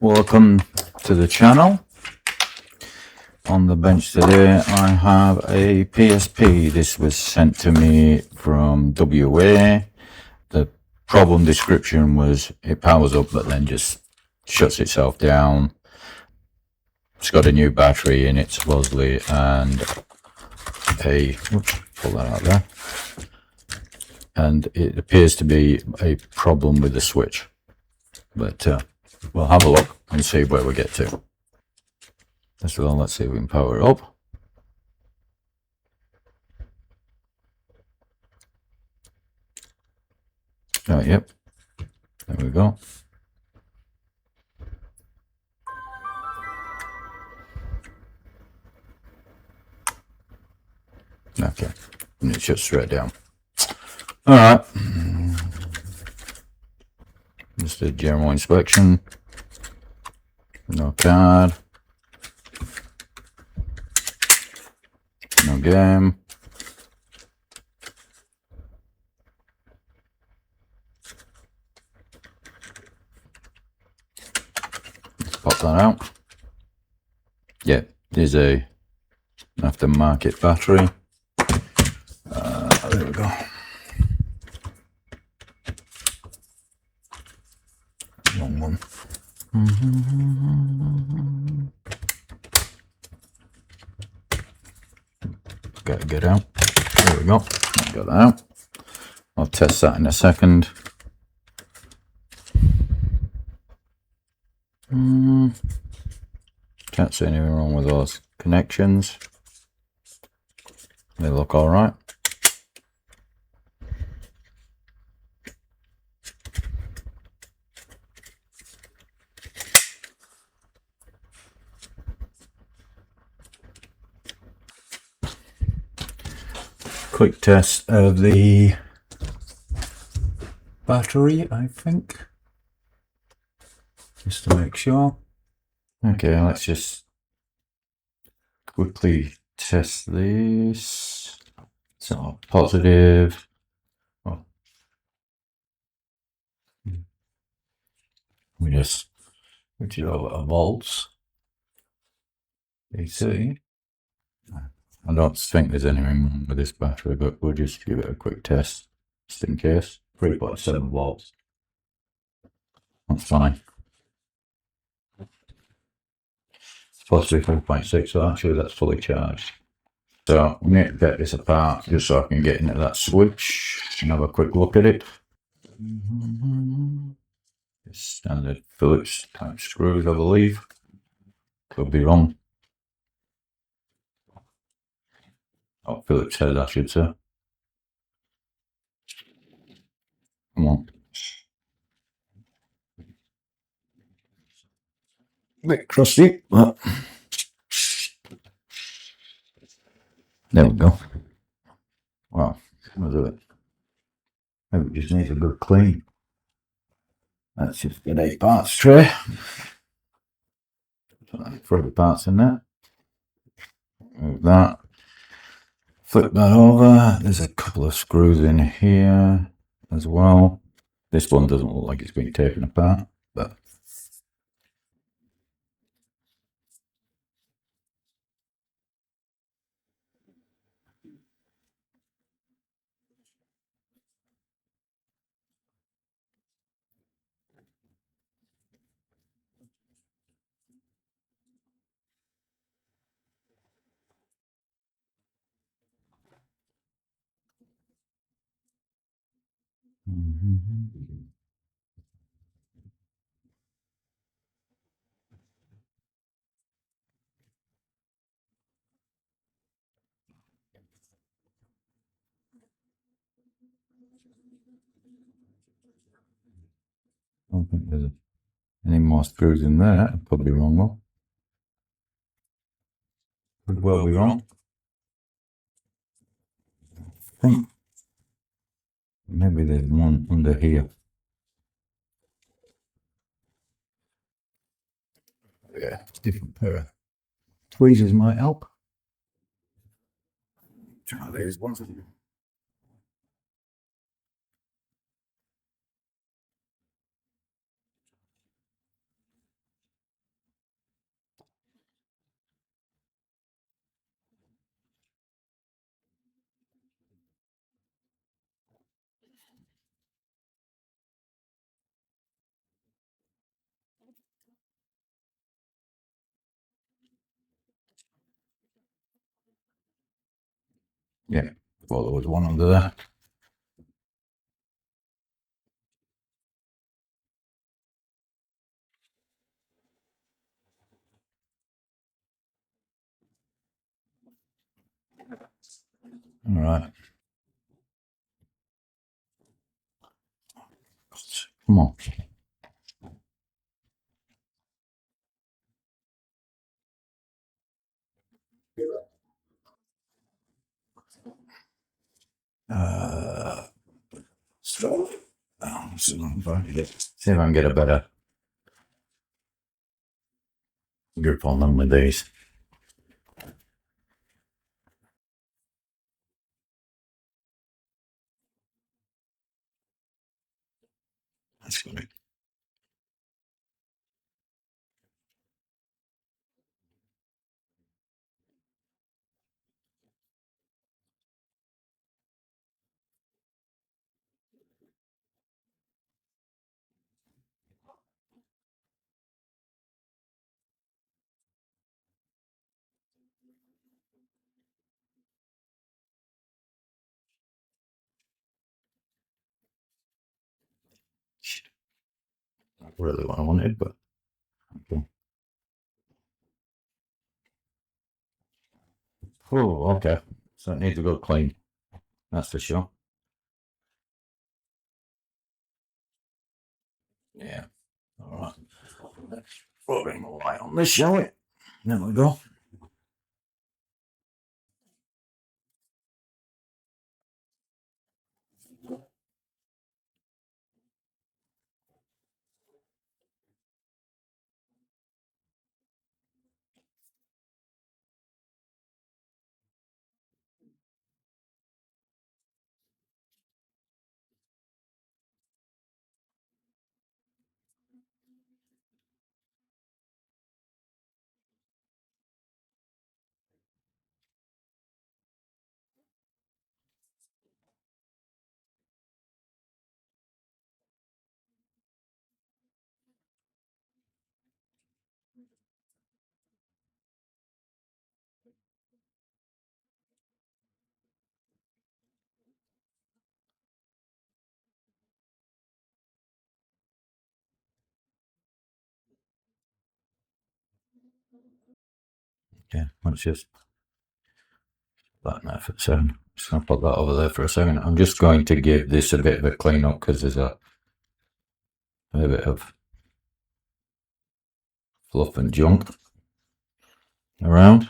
Welcome to the channel. On the bench today I have a PSP. This was sent to me from WA. The problem description was it powers up but then just shuts itself down. It's got a new battery in it supposedly and pull that out there. And it appears to be a problem with the switch. But we'll have a look and see where we get to. First of all, let's see if we can power it up. Oh, yep. There we go. Okay. And it shuts straight down. Alright. Just a general inspection. No card. No game. Let's pop that out. Yeah, there's a aftermarket battery. There we go. Wrong one. Gotta get out. There we go. Got that out. I'll test that in a second. Can't see anything wrong with those connections. They look all right. Quick test of the battery, I think, just to make sure. Okay, let's just quickly test this. So positive. Oh. We just switch it over to volts. AC. I don't think there's anything wrong with this battery, but we'll just give it a quick test, just in case. 3.7 volts. That's fine. It's supposed to be 3.6, so actually that's fully charged. So we need to get this apart just so I can get into that switch and have a quick look at it. Standard Phillips type screws, I believe. Could be wrong. Oh, Phillips head, I should say. Come on. A bit crusty, but there we go. Wow, we'll it. Maybe it just needs a good clean. Let's just get a parts tray. Throw the parts in there. Move that. Flip that over. There's a couple of screws in here as well. This one doesn't look like it's been taken apart, but I don't think there's any more screws in there. I'm probably wrong though. Could well be wrong. I think maybe there's one under here. Yeah, different pair of tweezers might help. Try these ones. Yeah, well, there was one under there. All right. Come on. So, see if I can get a better grip on them with these. That's good. Not really what I wanted, but okay. Oh, okay. So it needs to go clean. That's for sure. Yeah. All right. Let's put a light on this, shall we? There we go. Yeah, let's just button that for a second. Just going to put that over there for a second. I'm just going to give this a bit of a clean up because there's a bit of fluff and junk around.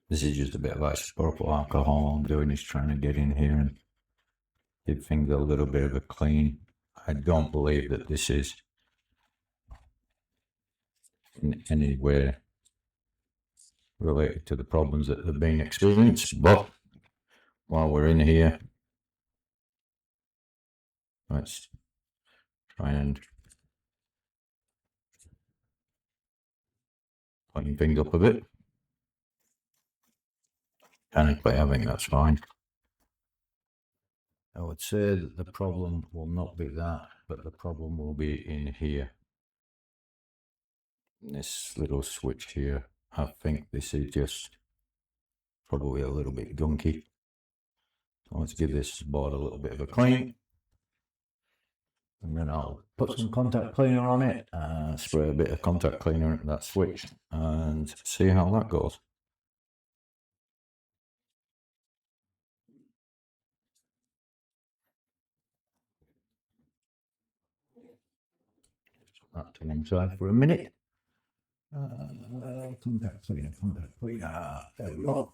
This is just a bit of isopropyl alcohol I'm doing is trying to get in here and give things a little bit of a clean. I don't believe that this is in any way related to the problems that have been experienced, but while we're in here, let's try and clean things up a bit. Technically, I think that's fine. I would say that the problem will not be that, but the problem will be in here. This little switch here, I think this is just probably a little bit gunky. So let's give this board a little bit of a clean. And then I'll put some contact cleaner on it, spray a bit of contact cleaner into that switch and see how that goes. That to one side for a minute. Contact cleaner, contact cleaner. There we go.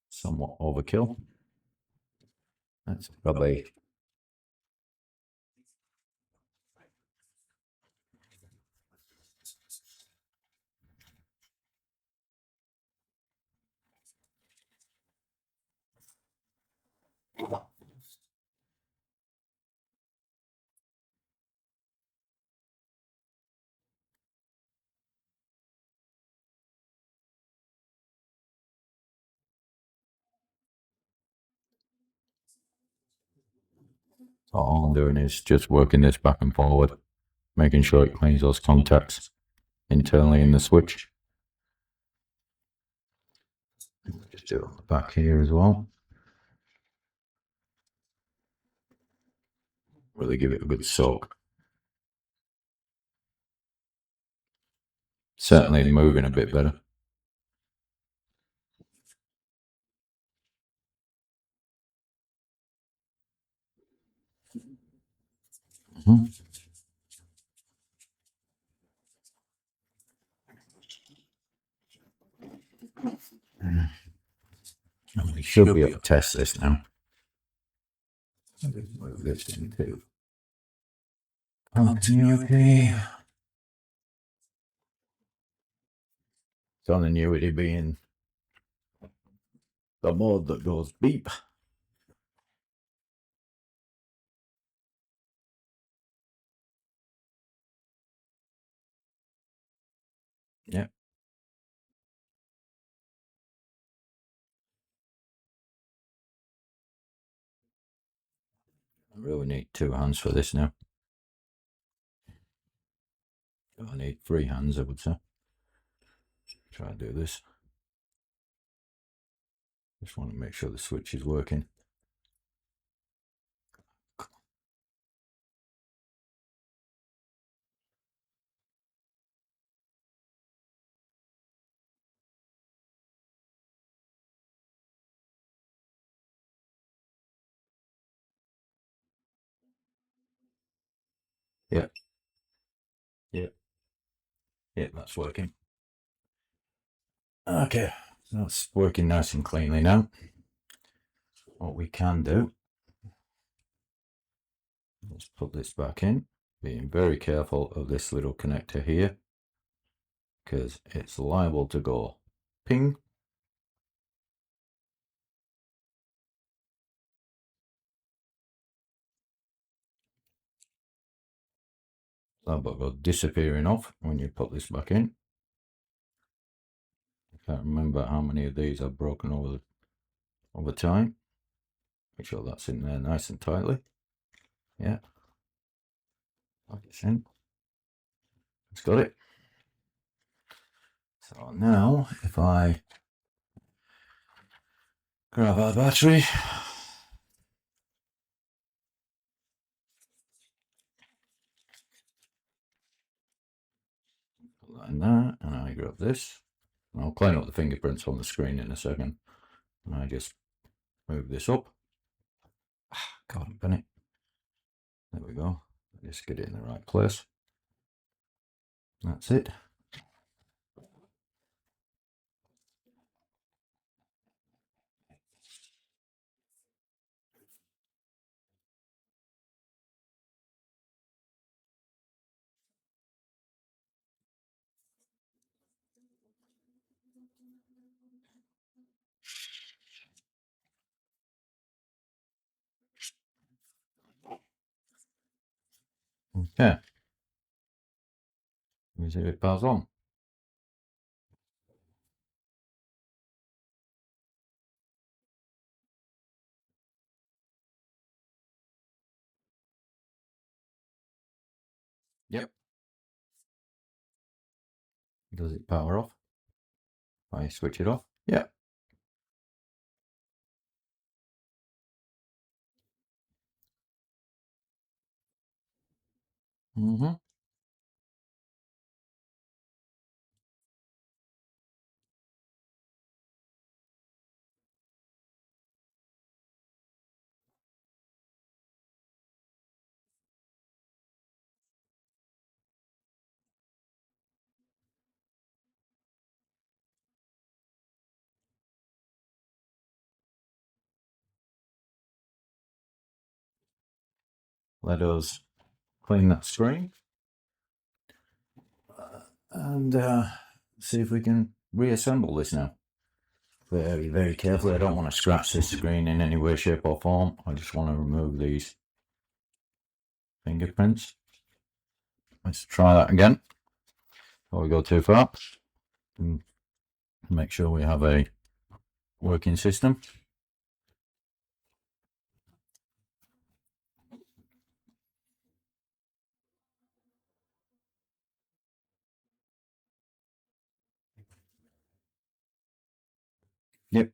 Somewhat overkill. That's probably So all I'm doing is just working this back and forward, making sure it cleans those contacts internally in the switch. Just do it on the back here as well. Really give it a good soak. Certainly moving a bit better. We should be able to test this now. Move this into continuity. Continuity being the mode that goes beep. Yep. I really need 2 hands for this now. I need 3 hands, I would say. Try and do this. Just want to make sure the switch is working. Yep. Yep. Yep, that's working. Okay, that's working nice and cleanly now. What we can do, let's put this back in, being very careful of this little connector here, because it's liable to go ping. That will go disappearing off when you put this back in. I can't remember how many of these I've broken over time. Make sure that's in there nice and tightly. Yeah. Lock it in. It's got it. So now if I grab our battery, put that in there, and I grab this. And I'll clean up the fingerprints on the screen in a second. And I just move this up. God, I'm it. There we go. Just get it in the right place. That's it. Okay. Let me see if it powers on. Yep. Does it power off? I switch it off? Yeah. Mm-hmm. Let us clean that screen and see if we can reassemble this now. Very, very carefully. I don't want to scratch this screen in any way, shape or form. I just want to remove these fingerprints. Let's try that again before we go too far. And make sure we have a working system. Yep.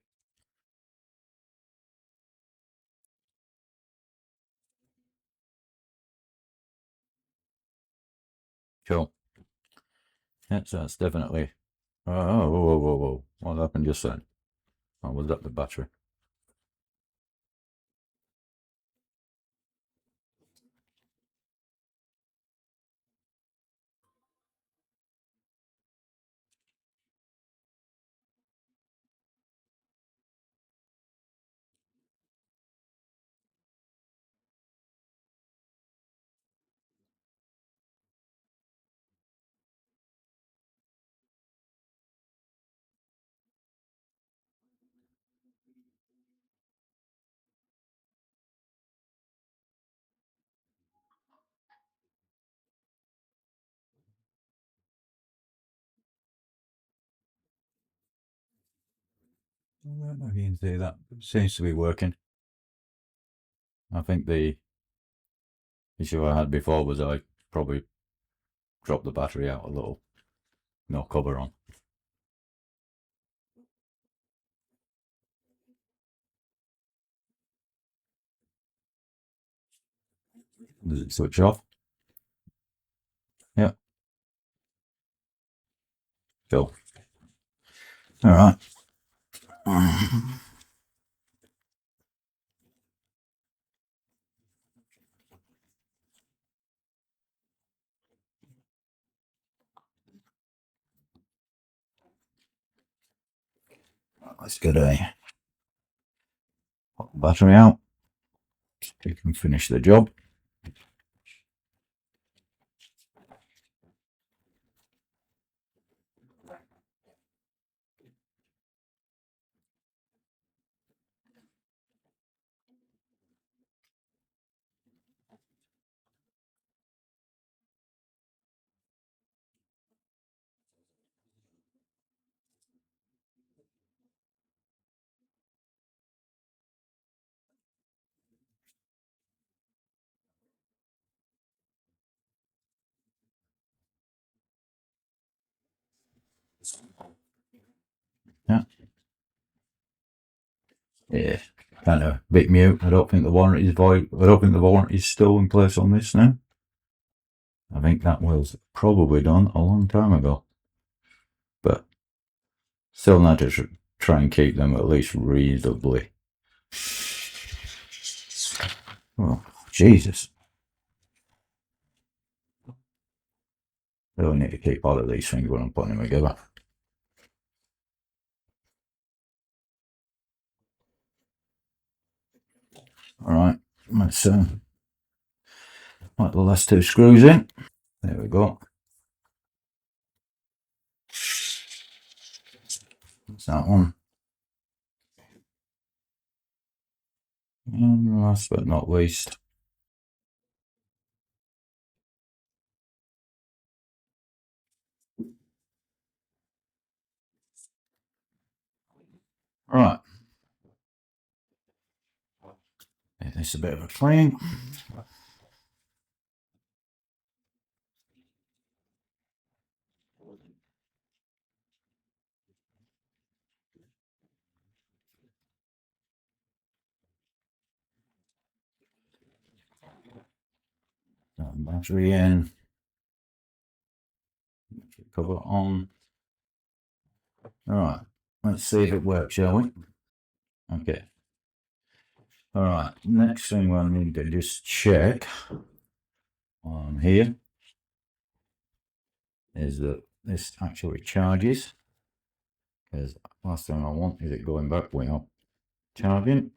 Cool. Yeah, so that's definitely. Oh, whoa, whoa, whoa, whoa. What happened just then? Oh, was that the battery? I don't know if you can see that. It seems to be working. I think the issue I had before was I probably dropped the battery out a little. No cover on. Does it switch off? Yeah. Cool. All right. Let's get a battery out. We can finish the job. Yeah. Yeah. Kind of a bit mute. I don't think the warranty is void. I don't think the warranty is still in place on this now. I think that was probably done a long time ago. But still need to try and keep them at least reasonably. Oh, Jesus. Really need to keep all of these things when I'm putting them together. Alright, let's put the last two screws in. There we go. That's that one. And last but not least, right. Give this a bit of a clean. Battery in. Cover on. Alright, let's see if it works, shall we? Okay. Alright, next thing we'll need to just check on here is that this actually charges. Because last thing I want is it going back without charging.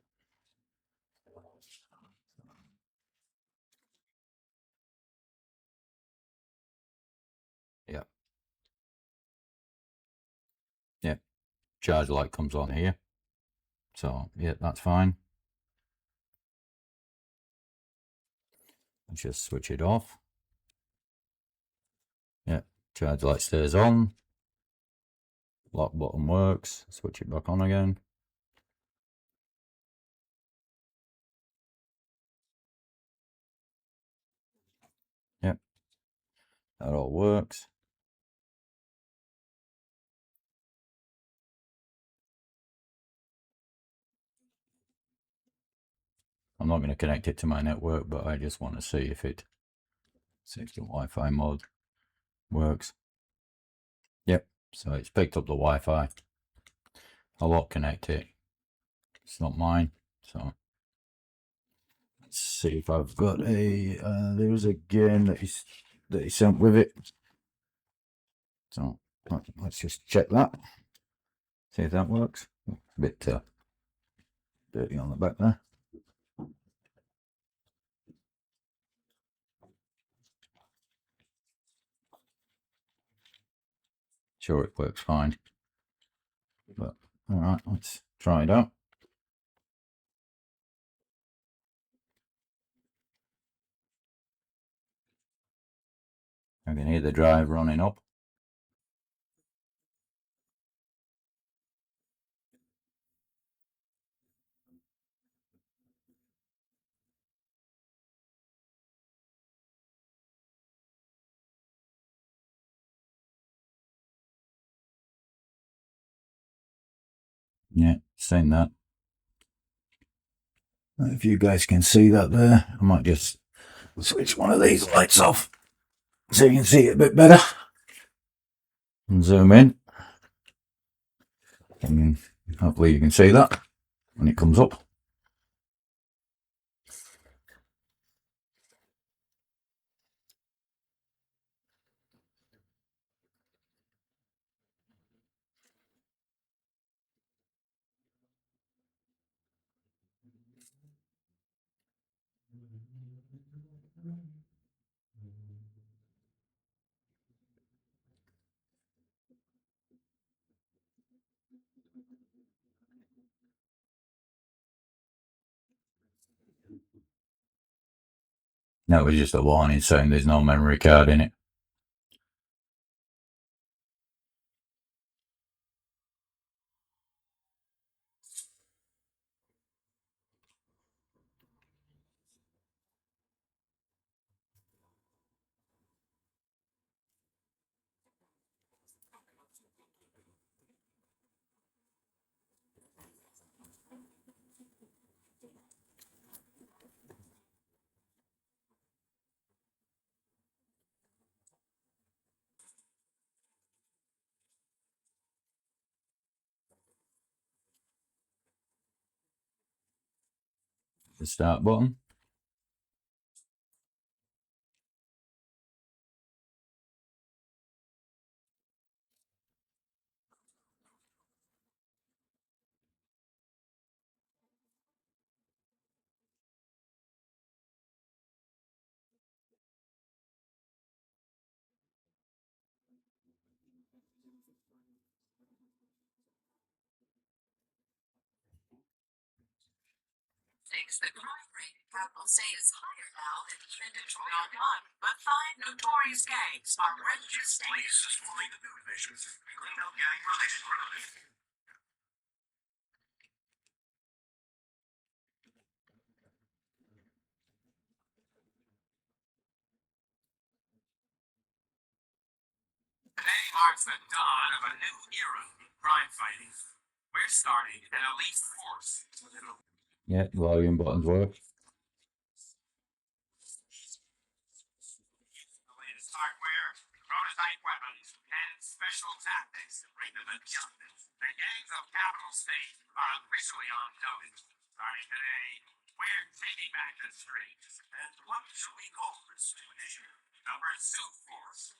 Yeah. Yeah. Charge light comes on here. So yeah, that's fine. Let's just switch it off. Yeah, charge light stays on. Lock button works. Switch it back on again. Yep, that all works. I'm not going to connect it to my network, but I just want to see if the Wi-Fi mode works. Yep, so it's picked up the Wi-Fi. I won't connect it. It's not mine, so let's see if I've got a. There's a game that he sent with it. So let's just check that. See if that works. A bit dirty on the back there. Sure, it works fine. But all right, let's try it out. I can hear the drive running up. Yeah, seen that. If you guys can see that there, I might just switch one of these lights off so you can see it a bit better. And zoom in. And hopefully you can see that when it comes up. That was just a warning saying there's no memory card in it. The start button. Thinks the crime rate in capital say is higher now than even Detroit online, but 5 notorious gangs are ready to stay. Police is fully the new divisions, clean up gang-related crime. Today marks the dawn of a new era in crime fighting. We're starting an elite force. Yeah, volume buttons work. The latest hardware, prototype weapons, and special tactics to bring them to justice. The gangs of Capital State are officially on notice. Starting today, we're taking back the streets. And what should we call this new initiative? Number 2 Force.